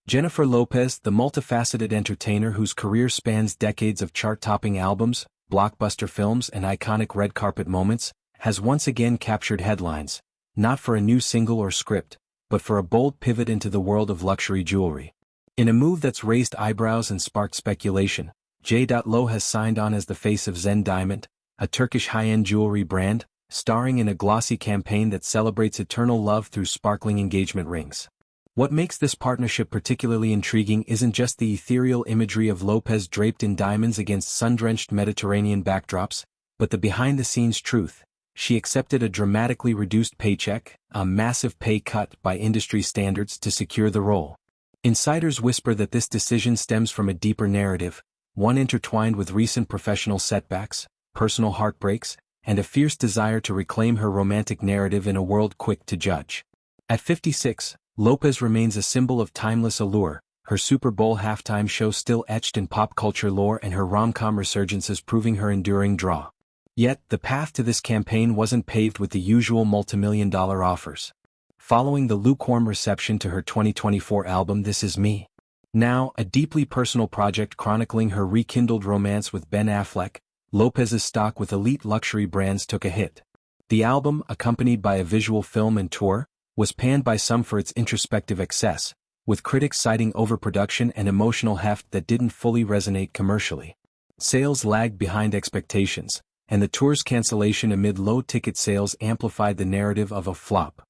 Jennifer Lopez, the multifaceted entertainer whose career spans decades of chart-topping albums, blockbuster films and iconic red carpet moments, has once again captured headlines, not for a new single or script, but for a bold pivot into the world of luxury jewelry. In a move that's raised eyebrows and sparked speculation, J.Lo has signed on as the face of Zen Diamond, a Turkish high-end jewelry brand, starring in a glossy campaign that celebrates eternal love through sparkling engagement rings. What makes this partnership particularly intriguing isn't just the ethereal imagery of Lopez draped in diamonds against sun-drenched Mediterranean backdrops, but the behind-the-scenes truth. She accepted a dramatically reduced paycheck, a massive pay cut by industry standards to secure the role. Insiders whisper that this decision stems from a deeper narrative, one intertwined with recent professional setbacks, personal heartbreaks, and a fierce desire to reclaim her romantic narrative in a world quick to judge. At 56, Lopez remains a symbol of timeless allure, her Super Bowl halftime show still etched in pop culture lore and her rom-com resurgences proving her enduring draw. Yet, the path to this campaign wasn't paved with the usual multimillion-dollar offers. Following the lukewarm reception to her 2024 album This Is Me. Now, a deeply personal project chronicling her rekindled romance with Ben Affleck, Lopez's stock with elite luxury brands took a hit. The album, accompanied by a visual film and tour, was panned by some for its introspective excess, with critics citing overproduction and emotional heft that didn't fully resonate commercially. Sales lagged behind expectations, and the tour's cancellation amid low ticket sales amplified the narrative of a flop.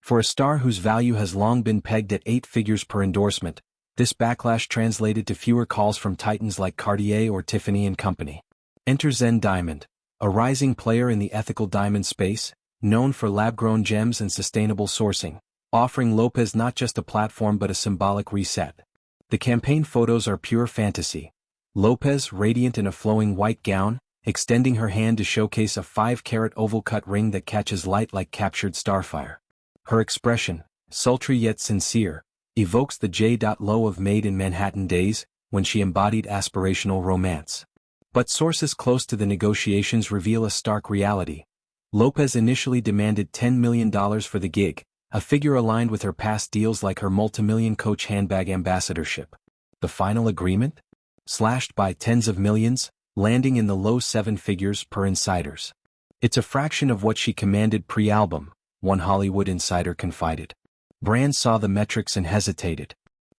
For a star whose value has long been pegged at 8 figures per endorsement, this backlash translated to fewer calls from titans like Cartier or Tiffany & Company. Enter Zen Diamond, a rising player in the ethical diamond space, known for lab-grown gems and sustainable sourcing, offering Lopez not just a platform but a symbolic reset. The campaign photos are pure fantasy. Lopez, radiant in a flowing white gown, extending her hand to showcase a 5-carat oval-cut ring that catches light like captured starfire. Her expression, sultry yet sincere, evokes the J.Lo of Made in Manhattan days, when she embodied aspirational romance. But sources close to the negotiations reveal a stark reality. Lopez initially demanded $10 million for the gig, a figure aligned with her past deals like her multimillion Coach handbag ambassadorship. The final agreement? Slashed by tens of millions, landing in the low 7 figures per insiders. It's a fraction of what she commanded pre-album, one Hollywood insider confided. Brands saw the metrics and hesitated.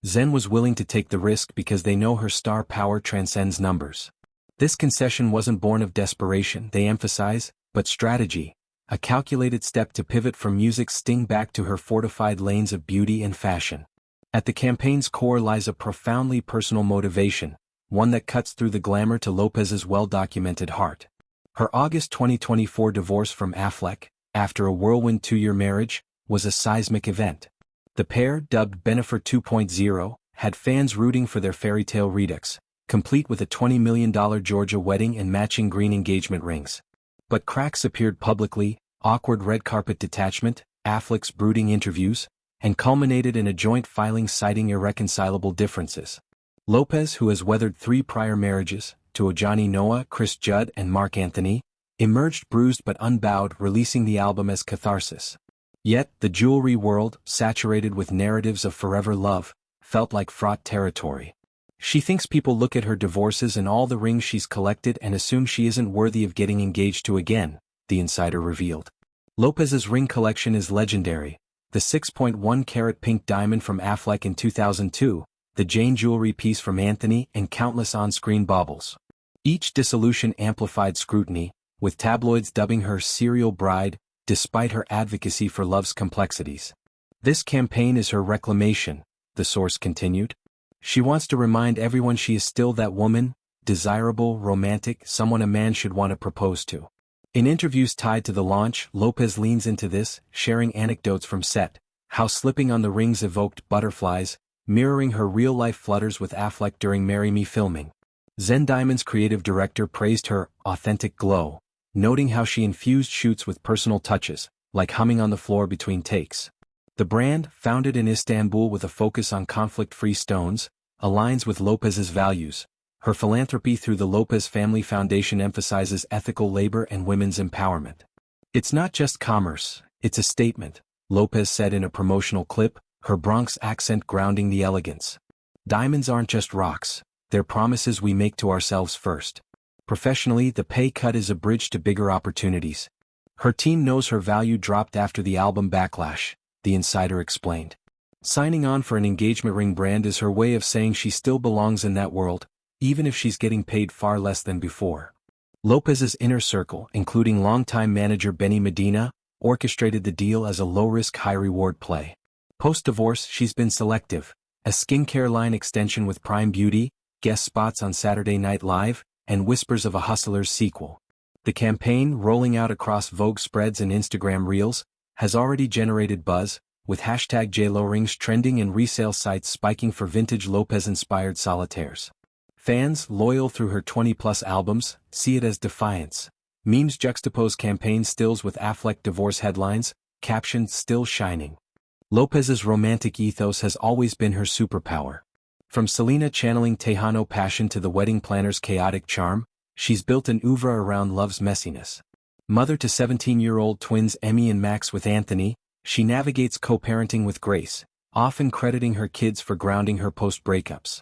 Zen was willing to take the risk because they know her star power transcends numbers. This concession wasn't born of desperation, they emphasize, but strategy, a calculated step to pivot from music's sting back to her fortified lanes of beauty and fashion. At the campaign's core lies a profoundly personal motivation, one that cuts through the glamour to Lopez's well-documented heart. Her August 2024 divorce from Affleck, after a whirlwind 2-year marriage, was a seismic event. The pair, dubbed Ben Affleck 2.0, had fans rooting for their fairy tale redux, complete with a $20 million Georgia wedding and matching green engagement rings. But cracks appeared publicly, awkward red carpet detachment, Affleck's brooding interviews, and culminated in a joint filing citing irreconcilable differences. Lopez, who has weathered 3 prior marriages, to Johnny Noah, Chris Judd and Mark Anthony, emerged bruised but unbowed, releasing the album as catharsis. Yet, the jewelry world, saturated with narratives of forever love, felt like fraught territory. She thinks people look at her divorces and all the rings she's collected and assume she isn't worthy of getting engaged to again, the insider revealed. Lopez's ring collection is legendary. The 6.1-carat pink diamond from Affleck in 2002, the Jane jewelry piece from Anthony, and countless on-screen baubles. Each dissolution amplified scrutiny, with tabloids dubbing her serial bride, despite her advocacy for love's complexities. This campaign is her reclamation, the source continued. She wants to remind everyone she is still that woman, desirable, romantic, someone a man should want to propose to. In interviews tied to the launch, Lopez leans into this, sharing anecdotes from set, how slipping on the rings evoked butterflies, mirroring her real-life flutters with Affleck during Marry Me filming. Zen Diamond's creative director praised her authentic glow, noting how she infused shoots with personal touches, like humming on the floor between takes. The brand, founded in Istanbul with a focus on conflict-free stones, aligns with Lopez's values. Her philanthropy through the Lopez Family Foundation emphasizes ethical labor and women's empowerment. It's not just commerce, it's a statement, Lopez said in a promotional clip, her Bronx accent grounding the elegance. Diamonds aren't just rocks, they're promises we make to ourselves first. Professionally, the pay cut is a bridge to bigger opportunities. Her team knows her value dropped after the album Backlash, the insider explained. Signing on for an engagement ring brand is her way of saying she still belongs in that world, even if she's getting paid far less than before. Lopez's inner circle, including longtime manager Benny Medina, orchestrated the deal as a low-risk high-reward play. Post-divorce, she's been selective. A skincare line extension with Prime Beauty, guest spots on Saturday Night Live, and whispers of a Hustlers sequel. The campaign, rolling out across Vogue spreads and Instagram Reels, has already generated buzz, with hashtag JLo rings trending and resale sites spiking for vintage Lopez-inspired solitaires. Fans, loyal through her 20-plus albums, see it as defiance. Memes juxtapose campaign stills with Affleck divorce headlines, captioned "Still Shining." Lopez's romantic ethos has always been her superpower. From Selena channeling Tejano passion to the wedding planner's chaotic charm, she's built an oeuvre around love's messiness. Mother to 17-year-old twins Emmy and Max with Anthony, she navigates co-parenting with grace, often crediting her kids for grounding her post-breakups.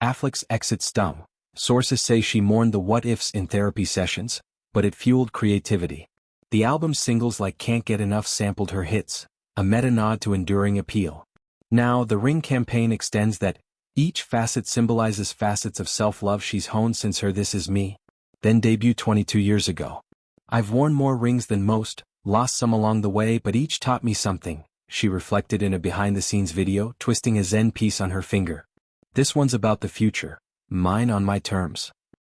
Affleck's exit stung. Sources say she mourned the what-ifs in therapy sessions, but it fueled creativity. The album's singles like Can't Get Enough sampled her hits, a meta-nod to enduring appeal. Now, the ring campaign extends that. Each facet symbolizes facets of self-love she's honed since her This Is Me, then debut 22 years ago. I've worn more rings than most, lost some along the way, but each taught me something, she reflected in a behind-the-scenes video, twisting a Zen piece on her finger. This one's about the future, mine on my terms.